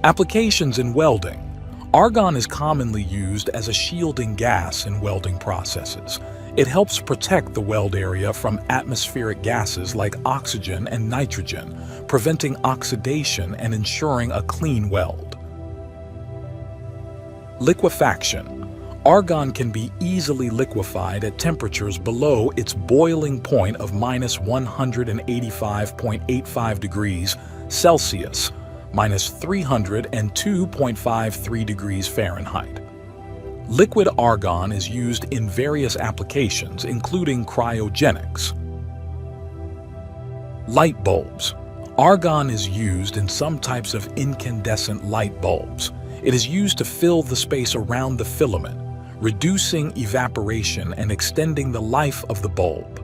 Applications in welding. Argon is commonly used as a shielding gas in welding processes. It helps protect the weld area from atmospheric gases like oxygen and nitrogen, preventing oxidation and ensuring a clean weld. Liquefaction. Argon can be easily liquefied at temperatures below its boiling point of -185.85 degrees Celsius, -302.53 degrees Fahrenheit. Liquid argon is used in various applications, including cryogenics. Light bulbs. Argon is used in some types of incandescent light bulbs. It is used to fill the space around the filament, reducing evaporation and extending the life of the bulb.